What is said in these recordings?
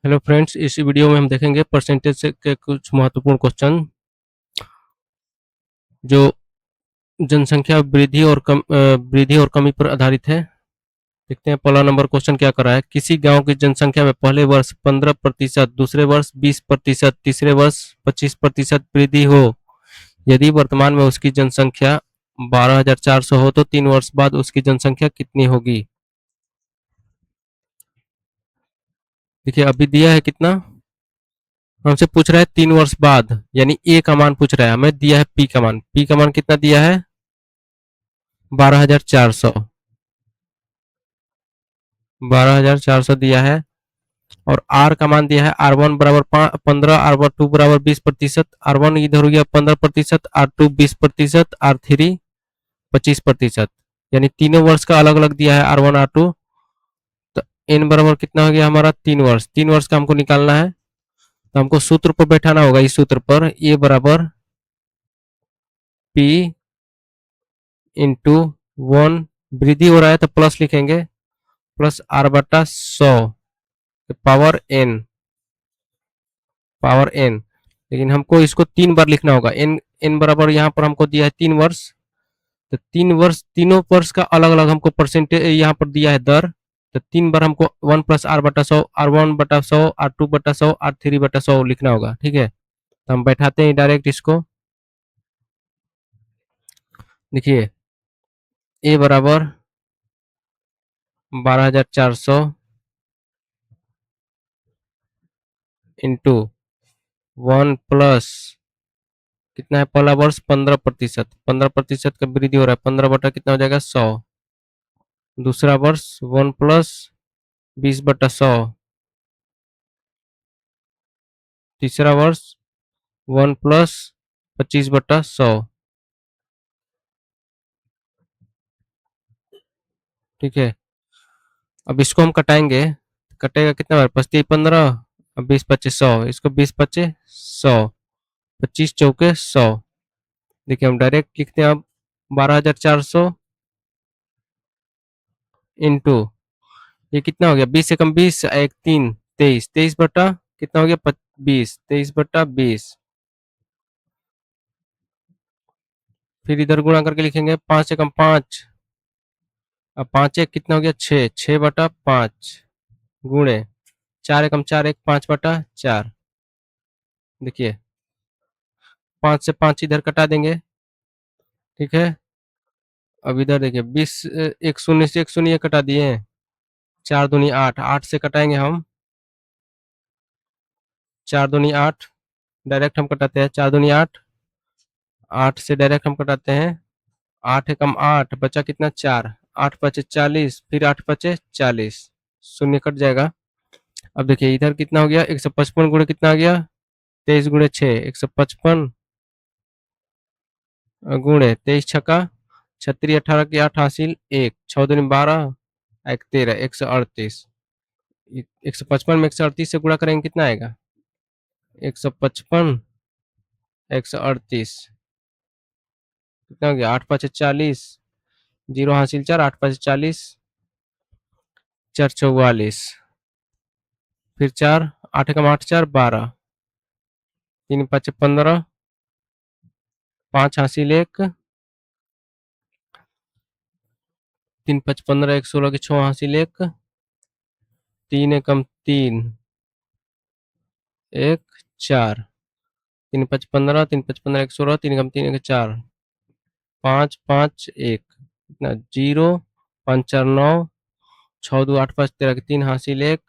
Hello friends, इस video में हम देखेंगे परसेंटेज से के कुछ महत्वपूर्ण क्वेश्चन जो जनसंख्या वृद्धि और कमी पर आधारित है। देखते हैं पहला नंबर क्वेश्चन क्या कर रहा है। किसी गांव की जनसंख्या में पहले वर्ष 15%, दूसरे वर्ष 20%, तीसरे वर्ष 25% वृद्धि हो। यदि वर्तमान में उसकी जनसंख्या 12,400 हो तो 3 वर्ष बाद उसकी जनसंख्या कितनी होगी। देखिए अभी दिया है कितना, हमसे पूछ रहा है 3 वर्ष बाद, यानी ए का मान पूछ रहा है, हमें दिया है पी का मान कितना दिया है 12,400। 12,400 दिया है और आर का मान दिया है R1 बराबर 15, R2 बराबर 20%, R1 इधर हो गया 15%, R2 20%, R3 25%, यानी तीनों वर्ष का अलग अलग दिया है R1 R2। तो एन बराबर कितना हो गया हमारा 3 वर्ष। 3 वर्ष का हमको निकालना है तो हमको सूत्र पर बैठाना होगा। इस सूत्र पर ए बराबर पी इंटू 1, वृद्धि हो रहा है तो प्लस लिखेंगे, प्लस आर बटा 100 पावर एन। लेकिन हमको इसको 3 बार लिखना होगा। एन एन बराबर यहाँ पर हमको दिया है 3 वर्ष, तो 3 वर्ष तीनों वर्ष का अलग अलग हमको परसेंटेज यहाँ पर दिया है दर। तो 3 बार हमको 1+r/100, R1/100, R2/100, R3/100 लिखना होगा। ठीक है, तो हम बैठाते हैं डायरेक्ट इसको। देखिए ए बराबर 12,400 इंटू 1 प्लस कितना है, पहला वर्ष 15%, 15% का वृद्धि हो रहा है, 15 बटा कितना हो जाएगा 100। दूसरा वर्ष 1+20/100। तीसरा वर्ष 1+25/100। ठीक है, अब इसको हम कटाएंगे, कटेगा कितना बार, 25 15, अब 20 25 100, इसको 20 25 100, 25 चौके 100। देखिए हम डायरेक्ट लिखते हैं अब 12,400 इंटू ये कितना हो गया, 20 से कम 20, एक 3, 23, 23 बटा कितना हो गया 20, 23/20। फिर इधर गुणा करके लिखेंगे, 5 से कम 5, अब 5 एक कितना हो गया 6, 6/5 गुणे 4 एकम 4, एक 5/4। देखिए 5 से 5 इधर कटा देंगे। ठीक है, अब इधर देखिए 20, एक शून्य से एक शून्य कटा दिए, 4 दूनी 8, 8 से कटाएंगे हम, 4 दूनी 8, डायरेक्ट हम कटाते हैं, 4 दूनी 8, 8 से डायरेक्ट हम कटाते हैं, 8 एकम 8 बचा कितना 4, 8 5 40, फिर 8 5 40, शून्य कट जाएगा। अब देखिए इधर कितना हो गया, 155 गुणे कितना आ गया 23 गुणे 6, 155 गुणे 23 छक्का 36, 18 की 8 हासिल 1, 6 दूनी 12, 1 13, 138। 155 में 138 से गुणा करेंगे कितना आएगा, 155 138 कितना हो गया 8 5 40, 0 हासिल 4, 8 5 40, 4 44, फिर 4, 8 एकम 8 4 12, 3 5 15, 5 हासिल 1, 3 5 15, 1 16 की 6 हासिल 1, 3 एकम 3 1 4, 3 5 15, 3 5 15, 1 16, 3 एकम 3 1 4, 5 5 1 कितना 0, 5 4 9, 6 2 8 5 13 की 3 हासिल 1,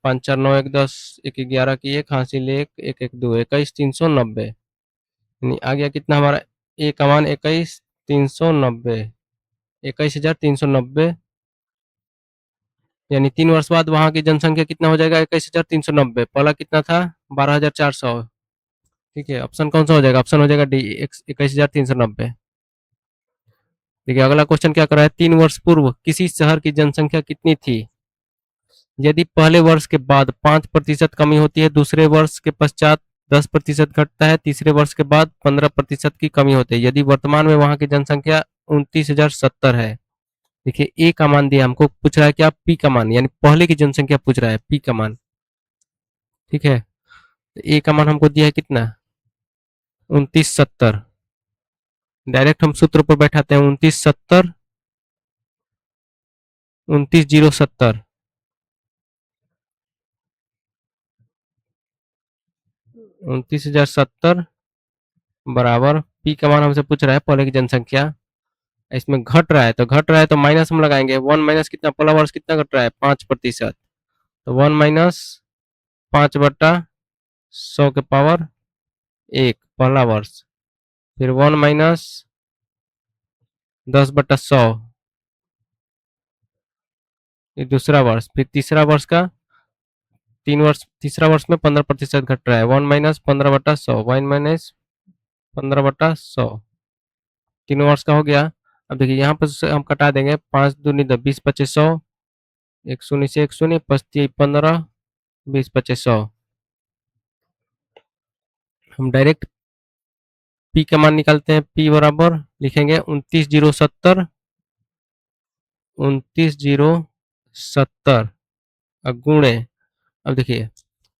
5 4 9 1 10, 1 11 की 1 हासिल 1, 1 1 2 21, 390। यानी आ गया कितना हमारा ए का मान 21,390, 21,390। यानी 3 वर्ष बाद वहां की जनसंख्या कितना हो जाएगा 21,390, पहला कितना था 12,400। ठीक है, ऑप्शन कौन सा हो जाएगा, ऑप्शन हो जाएगा डी 21,390। देखिए अगला क्वेश्चन क्या कर रहा है, 3 वर्ष पूर्व किसी शहर की जनसंख्या कितनी थी। यदि पहले वर्ष के बाद 5% कमी होती है, दूसरे वर्ष के पश्चात 10% घटता है, तीसरे वर्ष के बाद 15% की कमी होती है, यदि वर्तमान में वहां की जनसंख्या 29,070 है। देखिए ए का मान दिया, हमको पूछ रहा है क्या पी का मान, यानी पहले की जनसंख्या पूछ रहा है, पी का मान। ठीक है, तो ए का मान हमको दिया है कितना, 2970। डायरेक्ट हम सूत्र पर बैठाते हैं, 2970, 29070, 29070 बराबर पी का मान हमसे पूछ रहा है पहले की जनसंख्या, इसमें घट रहा है तो माइनस हम लगाएंगे, वन माइनस कितना, पहला वर्ष कितना घट रहा है, 5%, तो वन माइनस 5/100 के पावर एक पहला वर्ष, फिर वन माइनस 10/100 ये दूसरा वर्ष, फिर तीसरा वर्ष का, तीन वर्ष तीसरा वर्ष में 15% घट रहा है, वन माइनस 15/100, वन माइनस 15/100, तीन वर्ष का हो गया। अब देखिए यहाँ पर हम कटा देंगे, 5×2 = 20, 25, 100, एक शून्य से एक शून्य, 5×3 = 15, 20, 25, 100। हम डायरेक्ट पी का मान निकालते हैं, पी बराबर लिखेंगे 29070, 29070 गुणे, अब देखिए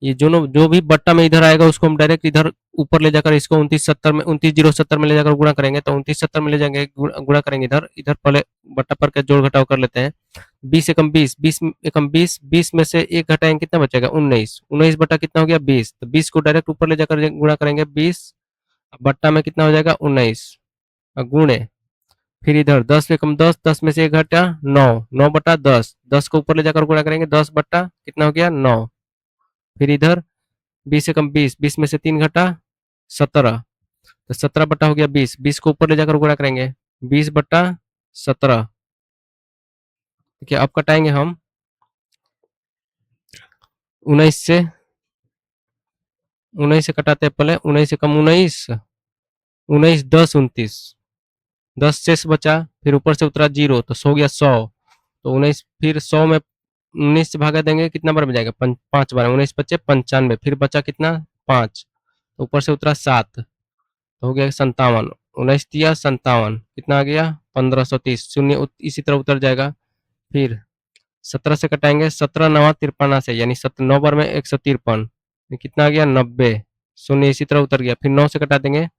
ये जो भी बट्टा में इधर आएगा उसको हम डायरेक्ट इधर ऊपर ले जाकर इसको 29070 में ले जाकर गुणा करेंगे, तो 29070 में ले जाएंगे गुणा करेंगे, इधर इधर पहले बट्टा पर का जोड़ घटाव कर लेते हैं। 20 एकम 20, 20 एकम 20, 20 में से एक घटाएंगे कितना बचेगा, 19, 19 बटा कितना हो गया 20, तो 20 को डायरेक्ट ऊपर ले जाकर गुणा करेंगे, 20 बट्टा में कितना हो जाएगा 19 गुणे, फिर इधर 10 एकम 10, 10 में से एक घटा 9, 9/10, 10 को ऊपर ले जाकर गुणा करेंगे, 10 बट्टा कितना हो गया 9, फिर इधर 20 एकम 20, 20 में से 3 घटा 17, तो 17 बट्टा हो गया 20, 20 को ऊपर ले जाकर गुणा करेंगे, 20/17, ठीक है। अब कटाएंगे हम 19 से, 19 से कटाते हैं पहले, 19 एकम 19, 19 10 29, 10 शेष बचा, फिर ऊपर से उतरा 0 तो हो गया 100, तो 19 फिर 100 में 19 से भागा देंगे कितना बार में जाएगा, 5 बार, 19 बचे 95, फिर बचा कितना 5, तो ऊपर से उतरा 7, तो हो गया 57, 19 दिया 57, कितना आ गया 1530, शून्य इसी तरह उतर जाएगा। फिर 17 से कटाएंगे, 17 9 53 से, यानी 9 बार में 153, कितना आ गया 90, शून्य इसी तरह उतर गया, फिर 9 से कटा देंगे,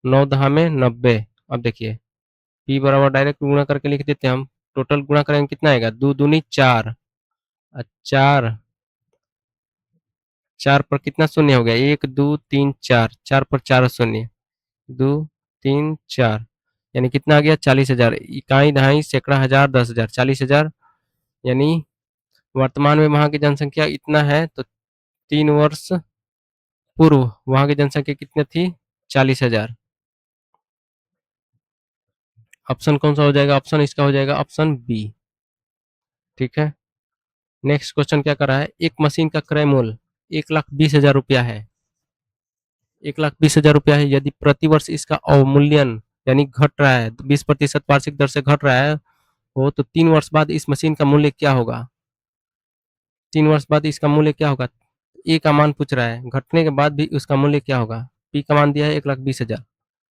9 10 में 90। अब देखिए पी बराबर डायरेक्ट गुणा करके लिख देते हैं हम, टोटल गुणा करेंगे कितना आएगा, 2 दूनी 4, 4, 4 पर कितना शून्य हो गया, 1 2 3 4, 4 पर 4 शून्य, 2 3 4, यानी कितना आ गया 40,000, इकाई दहाई सैकड़ा हजार 10,000, 40,000, यानी वर्तमान में वहां की जनसंख्या इतना है, तो 3 वर्ष पूर्व वहां की जनसंख्या कितनी थी, 40,000। ऑप्शन कौन सा हो जाएगा, ऑप्शन इसका हो जाएगा ऑप्शन बी, ठीक है। नेक्स्ट क्वेश्चन क्या कर रहा है, एक मशीन का क्रय मूल्य 1,20,000 है, 1,20,000 है, यदि प्रतिवर्ष इसका अवमूल्यन यानी घट रहा है, 20% वार्षिक दर से घट रहा है हो, तो 3 वर्ष बाद इस मशीन का मूल्य क्या होगा, 3 वर्ष बाद इसका मूल्य क्या होगा, ए का मान पूछ रहा है, घटने के बाद भी उसका मूल्य क्या होगा, पी का मान दिया है 1,20,000,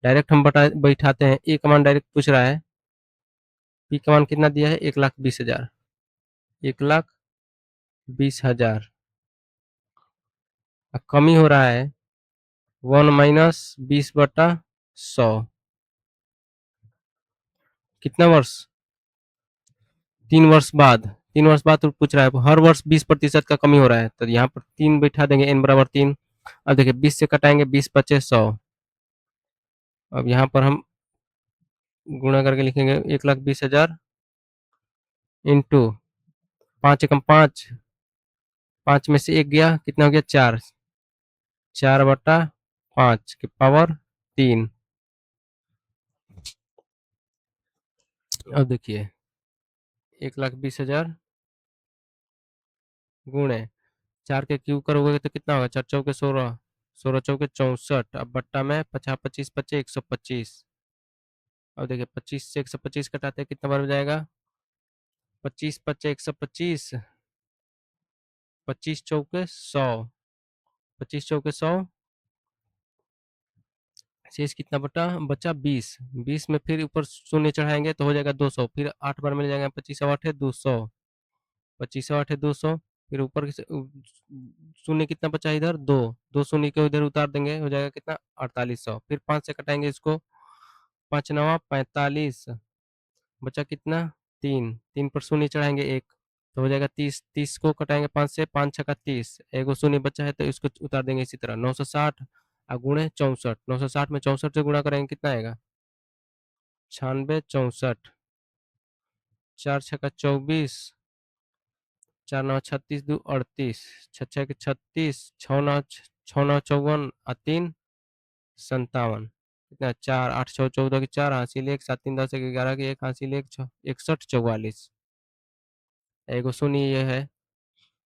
डायरेक्ट हम बैठाते हैं, ए का मान डायरेक्ट पूछ रहा है, पी का मान कितना दिया है 1,20,000, 1,20,000, कमी हो रहा है 1 माइनस 20/100, कितना वर्ष, 3 वर्ष बाद, 3 वर्ष बाद तो पूछ रहा है, हर वर्ष 20% का कमी हो रहा है, तो यहाँ पर 3 बैठा देंगे, n बराबर 3। अब देखिए 20 से कटाएंगे, 20 × 5 = 100, अब यहाँ पर हम गुणा करके लिखेंगे 1,20,000 इंटू 5 एकम 5, 5 में से एक गया कितना हो गया 4, 4/5 की पावर 3। अब देखिए 1,20,000 गुणे 4 के क्यूब करोगे तो कितना होगा, 4 चौके 16, 16 चौके 64, अब बट्टा में 50 25 बचे 125, अब देखिए 25 से 125 कटाते हैं कितना बार हो जाएगा, 25 बचे 125, 25 चौके 100, 25 चौके 100, शेष कितना बचा 20, 20 में फिर ऊपर शून्य चढ़ाएंगे तो हो जाएगा 200, फिर 8 बार मिल जाएगा, 25 8 है 200, 25 8 है 200, फिर ऊपर की शून्य कितना बचा इधर, दो, दो शून्य को इधर उतार देंगे, हो जाएगा कितना, 4800। फिर 5 से कटाएंगे इसको, 5 नवा 45, बचा कितना, तीन, तीन पर शून्य चढ़ाएंगे एक, तो हो जाएगा 30, 30 को कटाएंगे 5 से, 5 छक्का 30, एगो शून्य बचा है तो इसको उतार देंगे इसी तरह, 960 गुणे 64, 960 में 64 से गुणा करेंगे कितना आएगा, 96 64, 4 छक्का 24, 4 नौ 36 दो 38, 6 छः 36, 6 नौ 54 और 3 57, कितना, 4 8 6 14 की 4, हासिल 1, 7 3 10 11 की 1, हासिल 1 61 44, एगो शून्य ये है,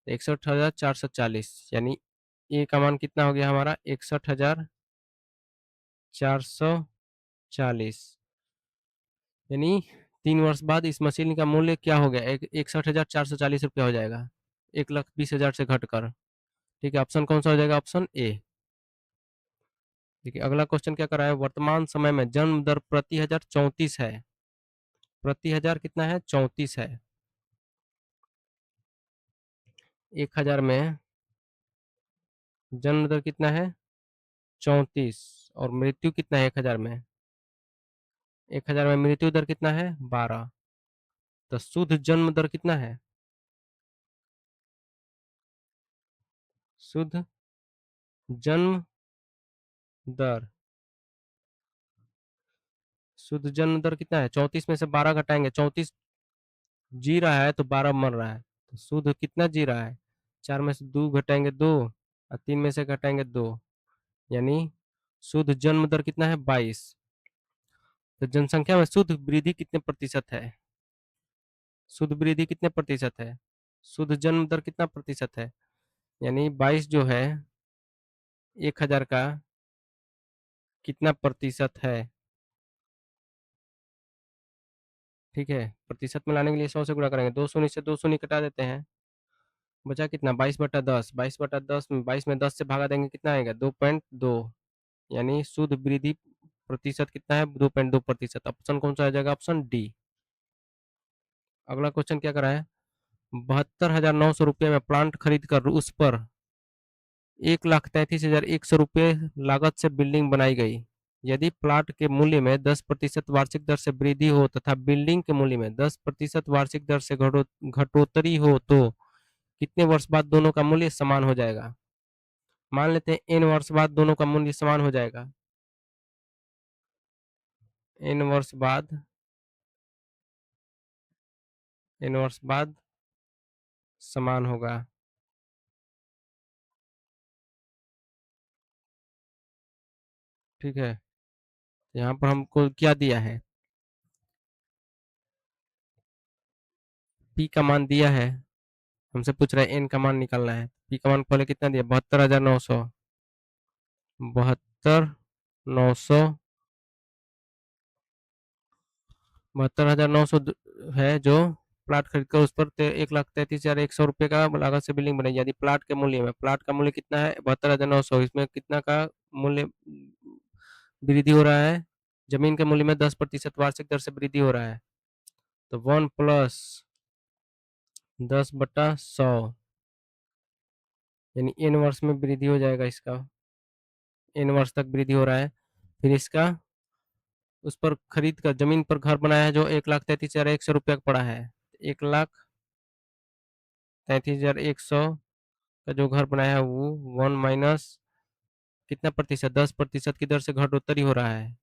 61,440, यानी ए का मान कितना हो गया हमारा, 61,440, यानी 3 वर्ष बाद इस मशीन का मूल्य क्या हो गया, 61,440 रुपया हो जाएगा, 1,20,000 से घटकर। ठीक है, ऑप्शन कौन सा हो जाएगा, ऑप्शन ए। देखिए अगला क्वेश्चन क्या कर रहा है, वर्तमान समय में जन्म दर प्रति हजार 34 है, प्रति हजार कितना है, 34 है, 1000 में जन्म दर कितना है, 34, और मृत्यु कितना है 1000 में, 1000 में मृत्यु दर कितना है, 12, तो शुद्ध जन्म दर कितना है, शुद्ध जन्म दर, शुद्ध जन्म दर कितना है, 34 में से 12 घटाएंगे, 34 जी रहा है तो 12 मर रहा है, तो शुद्ध कितना जी रहा है, 4 में से 2 घटाएंगे 2, और 3 में से घटाएंगे 2, यानी शुद्ध जन्म दर कितना है, 22। तो जनसंख्या में शुद्ध वृद्धि कितने प्रतिशत है, शुद्ध वृद्धि कितने प्रतिशत है, शुद्ध जन्म दर कितना प्रतिशत है, यानी 22 जो है 1000 का कितना प्रतिशत है। ठीक है, प्रतिशत में लाने के लिए 100 से गुणा करेंगे, दो शून्य से दो शून्य कटा देते हैं, बचा कितना, 22/10, 22/10 में 22 में 10 से भागा देंगे कितना आएगा, 2.2, यानी शुद्ध वृद्धि प्रतिशत कितना है, 2.2%। ऑप्शन कौन सा आ जाएगा, ऑप्शन डी। अगला क्वेश्चन क्या करा है, 72,900 रुपये में प्लांट खरीद कर उस पर 1,33,100 रुपये लागत से बिल्डिंग बनाई गई, यदि प्लाट के मूल्य में 10% वार्षिक दर से वृद्धि हो तथा बिल्डिंग के मूल्य में 10% वार्षिक दर से घटोतरी हो तो कितने वर्ष बाद दोनों का मूल्य समान हो जाएगा, मान लेते हैं एन वर्ष बाद दोनों का मूल्य समान हो जाएगा, एन वर्ष बाद, एन वर्ष बाद समान होगा। ठीक है, यहाँ पर हमको क्या दिया है, पी का मान दिया है, हमसे पूछ रहा है एन का मान निकालना है, पी का मान पहले कितना दिया, 72,900, 72,900, 72,900 है जो प्लाट खरीद कर उस पर 1,33,100 रुपये का लागत से बिल्डिंग बनेगी, यदि प्लाट के मूल्य में, प्लाट का मूल्य कितना है 72,900, इसमें कितना का मूल्य वृद्धि हो रहा है, जमीन के मूल्य में 10% वार्षिक दर से वृद्धि हो रहा है, तो 1+10/100, यानी एन वर्ष में वृद्धि हो जाएगा इसका, एन वर्ष तक वृद्धि हो रहा है। फिर इसका उस पर खरीद कर जमीन पर घर बनाया है जो 1,33,100 रुपया का पड़ा है, 1,33,100 का जो घर बनाया है वो 1 माइनस कितना प्रतिशत, 10% की दर से घटोत्तरी हो रहा है,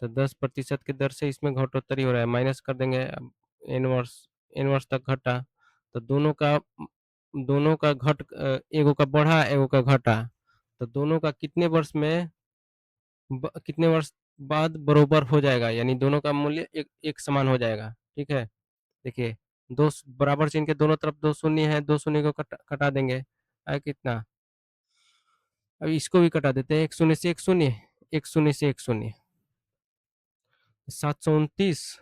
तो 10% की दर से इसमें घटोत्तरी हो रहा है, माइनस कर देंगे, अब एन वर्ष, एन वर्ष तक घटा, तो दोनों का एगो का बढ़ा एगो का घटा, तो दोनों का कितने वर्ष में कितने वर्ष बाद बरोबर हो जाएगा, यानी दोनों का मूल्य एक समान हो जाएगा। ठीक है, देखिए दो बराबर चिन्ह के दोनों तरफ दो शून्य है, दो शून्य को कटा देंगे, आया कितना, अब इसको भी कटा देते हैं, एक शून्य से एक शून्य, एक शून्य से एक शून्य, 729,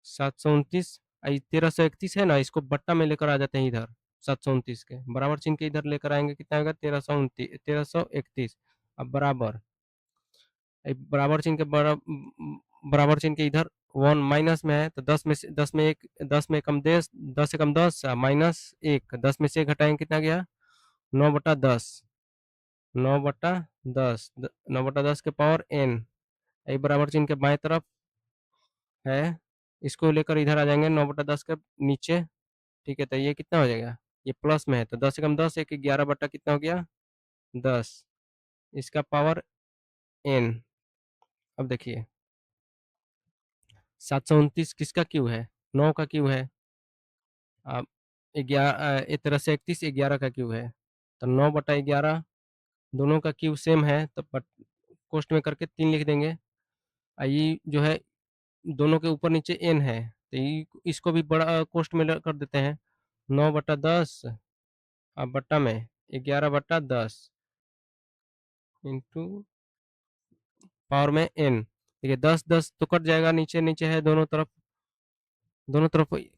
729, 1331 है ना, इसको बट्टा में लेकर आ जाते हैं इधर, 729 के बराबर चिन्ह के इधर लेकर आएंगे, कितना आएगा, 1331, अब बराबर, बराबर चिन्ह के बराबर चिन्ह के इधर 1 माइनस में है तो 10 में से 10 में 1 10 में कम 10 10 से कम 10 माइनस 1 10 में से 1 घटाएंगे कितना गया 9/10 9/10 9/10 के पावर n ये बराबर चिन्ह के बाएं तरफ है इसको लेकर इधर आ जाएंगे 9/10 के नीचे ठीक है तो ये कितना हो जाएगा ये प्लस में है तो 10 से कम 10 एक 11 बटा कितना हो गया 10 इसका पावर n अब देखिए 729 किसका क्यू है 9 का क्यू है अब 11 एक तरह से 31 11 का क्यू है तो 9/11 दोनों का क्यू सेम है तो कोष्ट में करके 3 लिख देंगे ये जो है दोनों के ऊपर नीचे n है तो इसको भी बड़ा कोष्ट में कर देते हैं 9/10 अब बट्टा में 11/10 इंटू पावर में n देखिए 10 तो कट जाएगा नीचे नीचे है दोनों तरफ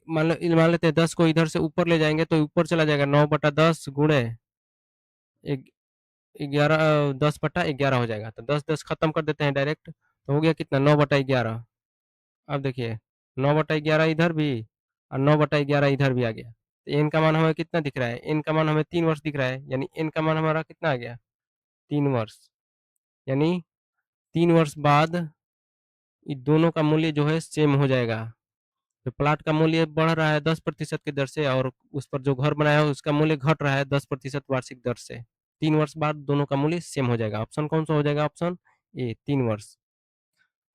मान लेते हैं 10 को इधर से ऊपर ले जाएंगे तो ऊपर चला जाएगा 9/10 गुणे 11 10/11 हो जाएगा तो 10 खत्म कर देते हैं डायरेक्ट तो हो गया कितना 9/11 अब देखिए 9/11 इधर भी और 9/11 इधर भी आ गया तो एन का मान हमें कितना दिख रहा है एन का मान हमें 3 वर्ष दिख रहा है यानी एन का मान हमारा कितना आ गया 3 वर्ष यानी 3 वर्ष बाद ये दोनों का मूल्य जो है सेम हो जाएगा तो प्लाट का मूल्य बढ़ रहा है 10% की दर से और उस पर जो घर बनाया है उसका मूल्य घट रहा है 10% वार्षिक दर से 3 वर्ष बाद दोनों का मूल्य सेम हो जाएगा ऑप्शन कौन सा हो जाएगा ऑप्शन ए 3 वर्ष